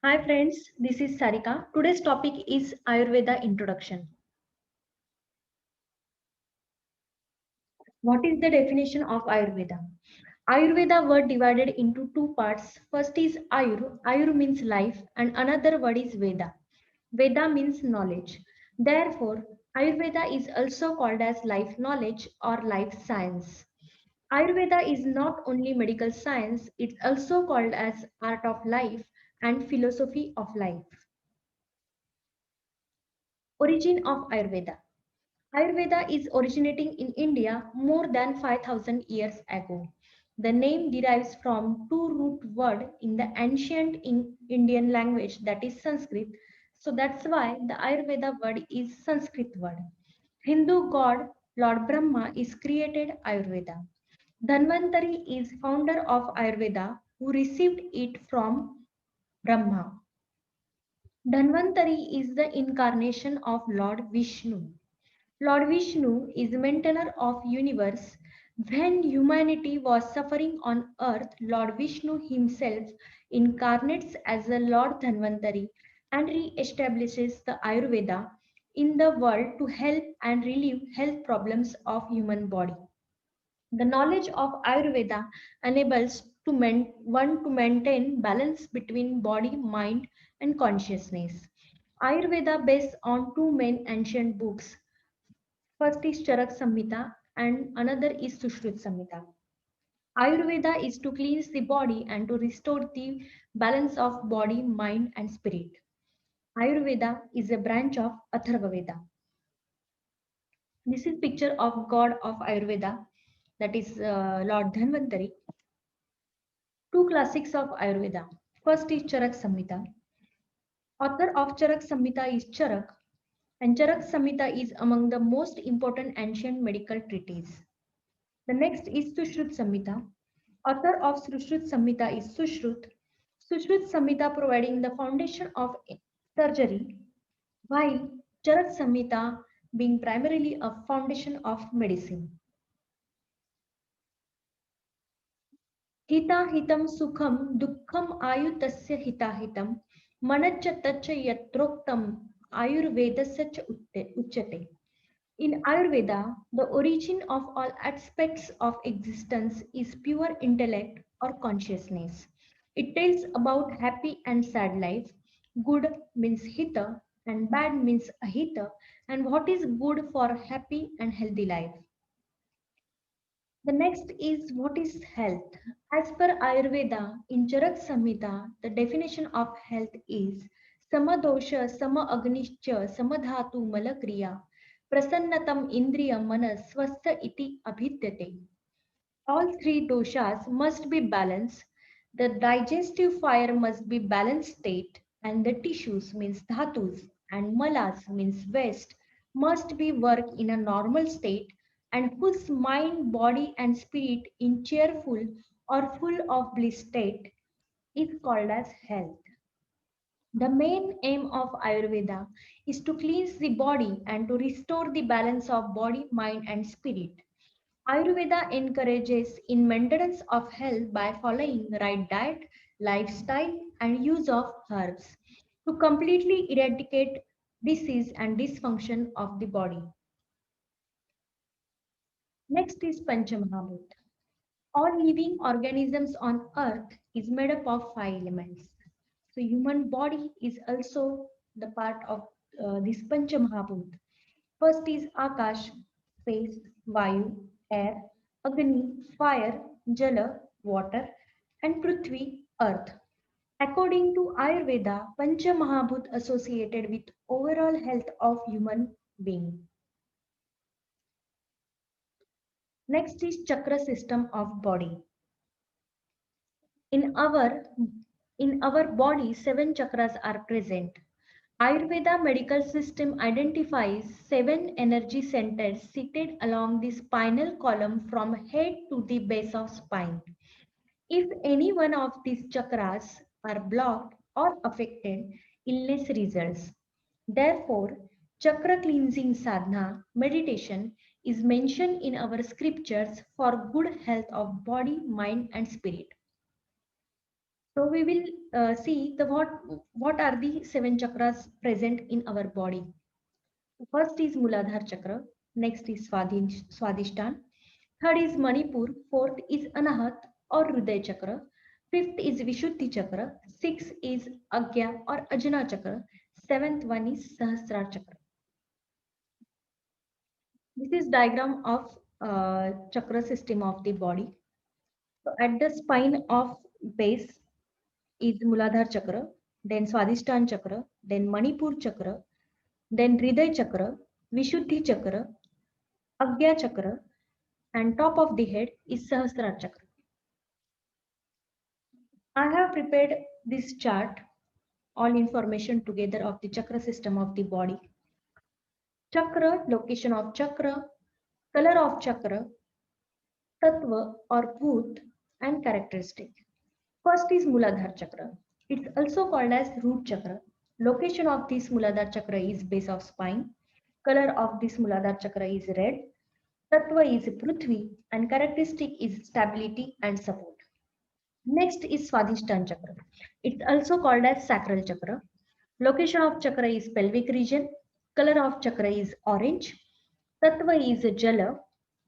Hi friends, this is Sarika. Today's topic is Ayurveda introduction. What is the definition of Ayurveda? Ayurveda word divided into two parts. First is Ayur. Ayur means life and another word is Veda. Veda means knowledge. Therefore, Ayurveda is also called as life knowledge or life science. Ayurveda is not only medical science, it's also called as art of life and philosophy of life. Origin of Ayurveda. Ayurveda is originating in India more than 5000 years ago. The name derives from two root word in the ancient Indian language, that is Sanskrit. So that's why the Ayurveda word is Sanskrit word. Hindu god Lord Brahma is created Ayurveda. Dhanvantari is founder of Ayurveda who received it from Brahma. Dhanvantari is the incarnation of Lord Vishnu. Lord Vishnu is maintainer of universe. When humanity was suffering on earth, Lord Vishnu himself incarnates as a Lord Dhanvantari and re-establishes the Ayurveda in the world to help and relieve health problems of human body. The knowledge of Ayurveda enables one to maintain balance between body, mind, and consciousness. Ayurveda based on two main ancient books. First is Charak Samhita and another is Sushruta Samhita. Ayurveda is to cleanse the body and to restore the balance of body, mind, and spirit. Ayurveda is a branch of Atharva Veda. This is picture of god of Ayurveda, that is Lord Dhanvantari. Two classics of Ayurveda. First is Charak Samhita. Author of Charak Samhita is Charak, and Charak Samhita is among the most important ancient medical treatises. The next is Sushrut Samhita. Author of Sushrut Samhita is Sushrut. Sushrut Samhita providing the foundation of surgery, while Charak Samhita being primarily a foundation of medicine. Hita hitam sukham dukkham ayutasya hita hitam manaccha taccha yatroktam ayurvedasya cha uchyate. In Ayurveda, the origin of all aspects of existence is pure intellect or consciousness. It tells about happy and sad life. Good means hita and bad means ahita, and what is good for happy and healthy life. The next is what is health. As per Ayurveda, in Charak Samhita, the definition of health is Samadosha, Sama Agnischa, Samadhatu Malakriya, Prasannatam Indriya Manas Swastha iti Abhidyate. All three doshas must be balanced. The digestive fire must be balanced state, and the tissues means dhatus and malas means waste must be work in a normal state, and whose mind, body, and spirit in cheerful or full of bliss state is called as health. The main aim of Ayurveda is to cleanse the body and to restore the balance of body, mind, and spirit. Ayurveda encourages in maintenance of health by following right diet, lifestyle, and use of herbs to completely eradicate disease and dysfunction of the body. Next is Panchamahabhut. All living organisms on earth is made up of five elements. So human body is also the part of this Panchamahabhut. First is Akash, space, Vayu, air, Agni, fire, Jala, water, and Prithvi, earth. According to Ayurveda, Pancha Mahabhut associated with overall health of human being. Next is chakra system of body. In our in our body, seven chakras are present. Ayurveda medical system identifies seven energy centers seated along the spinal column from head to the base of spine. If any one of these chakras are blocked or affected, illness results. Therefore, chakra cleansing sadhana meditation is mentioned in our scriptures for good health of body, mind, and spirit. So we will see the what are the 7 chakras present in our body. First is Muladhara chakra, next is Swadhisthana, third is Manipur, fourth is Anahat or Hriday chakra, fifth is Vishuddhi chakra, sixth is Agya or Ajna chakra, seventh one is Sahasrara chakra. This is diagram of chakra system of the body. So at the spine of base is Muladhara chakra, then Swadhisthana chakra, then Manipur chakra, then Hriday chakra, Vishuddhi chakra, Agya chakra, and top of the head is Sahasrara chakra. I have prepared this chart, all information together of the chakra system of the body. Chakra, location of chakra, color of chakra, tattva or bhoot, and characteristic. First is Muladhara chakra. It's also called as root chakra. Location of this Muladhara chakra is base of spine. Color of this Muladhara chakra is red. Tattva is Prithvi and characteristic is stability and support. Next is Swadhisthana chakra. It's also called as sacral chakra. Location of chakra is pelvic region. Color of chakra is orange. Tattva is Jala.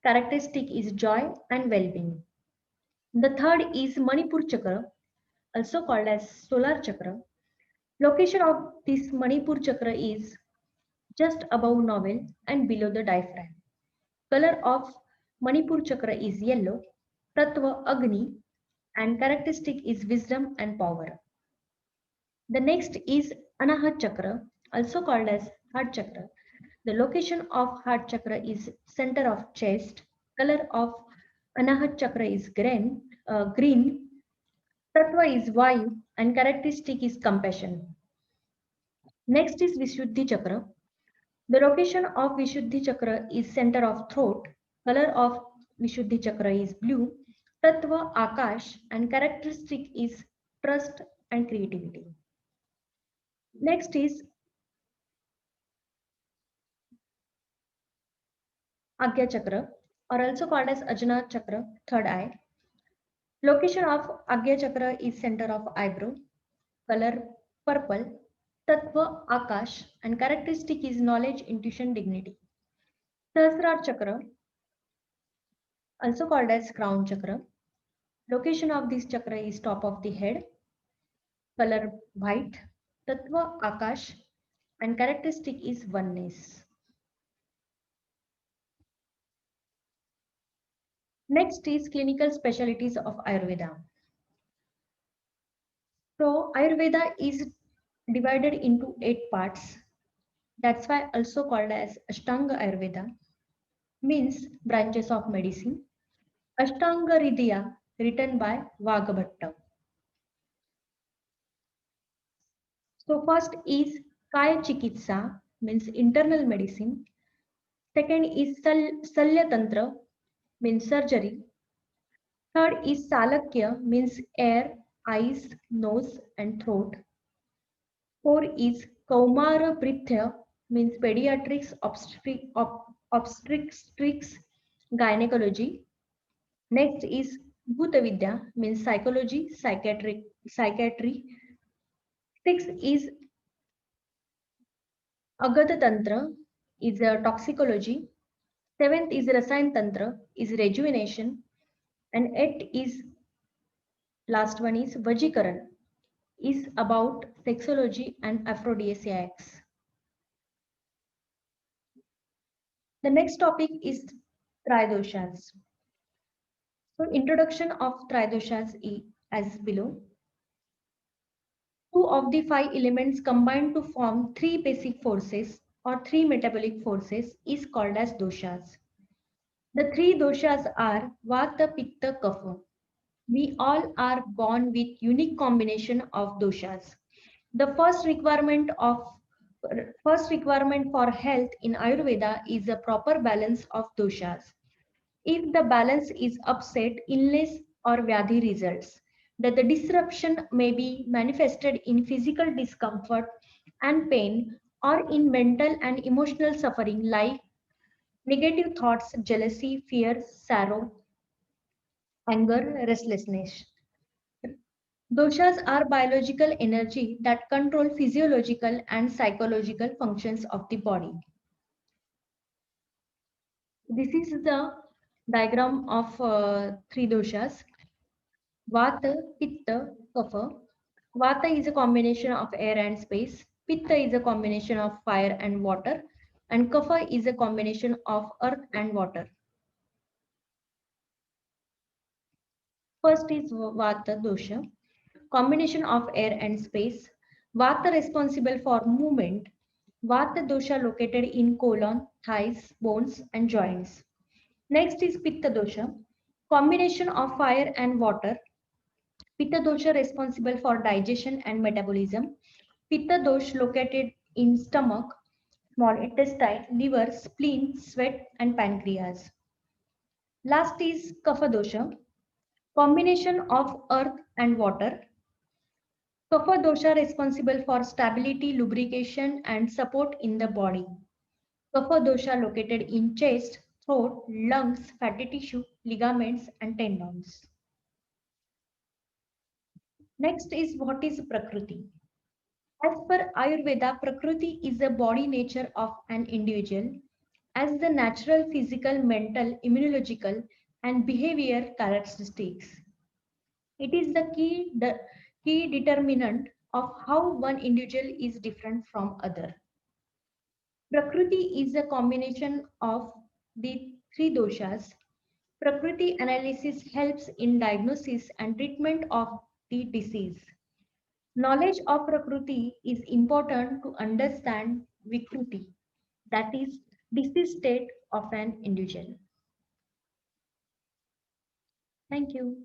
Characteristic is joy and well-being. The third is Manipur chakra, also called as solar chakra. Location of this Manipur chakra is just above navel and below the diaphragm. Color of Manipur chakra is yellow. Tattva Agni and characteristic is wisdom and power. The next is Anahat chakra, also called as heart chakra. The location of heart chakra is center of chest. Color of Anahat chakra is green. Tattva is Vayu and characteristic is compassion. Next is Vishuddhi chakra. The location of Vishuddhi chakra is center of throat. Color of Vishuddhi chakra is blue. Tattva Akash and characteristic is trust and creativity. Next is Agya chakra or also called as Ajna chakra, third eye. Location of Agya chakra is center of eyebrow. Color purple. Tattva Akash and characteristic is knowledge, intuition, dignity. Sahasrara chakra, also called as crown chakra. Location of this chakra is top of the head. Color white. Tattva Akash and characteristic is oneness. Next is clinical specialties of Ayurveda. So Ayurveda is divided into 8 parts. That's why also called as Ashtanga Ayurveda, means branches of medicine. Ashtanga Hridaya, written by Vagabhatta. So first is Kaya Chikitsa, means internal medicine. Second is Salya Tantra, means surgery. Third is Salakya, means air, eyes, nose and throat. Four is Kaumara Prithya, means pediatrics, obstetrics, gynecology. Next is Bhutavidya, means psychology, psychiatry. Six is Agadha Tantra, is toxicology. Seventh is Rasayan Tantra, is rejuvenation. And eighth is, last one is Vajikaran, is about sexology and aphrodisiacs. The next topic is Tridoshas. So introduction of Tridoshas is as below. Two of the 5 elements combined to form 3 basic forces or 3 metabolic forces is called as doshas. The 3 doshas are Vata, Pitta, Kapha. We all are born with unique combination of doshas. The first requirement for health in Ayurveda is a proper balance of doshas. If the balance is upset, illness or vyadhi results. That the disruption may be manifested in physical discomfort and pain or in mental and emotional suffering like negative thoughts, jealousy, fear, sorrow, anger, restlessness. Doshas are biological energy that control physiological and psychological functions of the body. This is the diagram of three doshas. Vata, Pitta, Kapha. Vata is a combination of air and space. Pitta is a combination of fire and water. And Kapha is a combination of earth and water. First is Vata dosha, combination of air and space. Vata responsible for movement. Vata dosha located in colon, thighs, bones and joints. Next is Pitta dosha, combination of fire and water. Pitta dosha responsible for digestion and metabolism. Pitta dosh located in stomach, small intestine, liver, spleen, sweat and pancreas. Last is Kapha dosha, combination of earth and water. Kapha dosha responsible for stability, lubrication and support in the body. Kapha dosha located in chest, throat, lungs, fatty tissue, ligaments and tendons. Next is what is Prakriti. As per Ayurveda, Prakriti is the body nature of an individual as the natural physical, mental, immunological and behavior characteristics. It is the key determinant of how one individual is different from other. Prakriti is a combination of the three doshas. Prakriti analysis helps in diagnosis and treatment of the disease. Knowledge of Prakriti is important to understand Vikruti, that is, disease state of an individual. Thank you.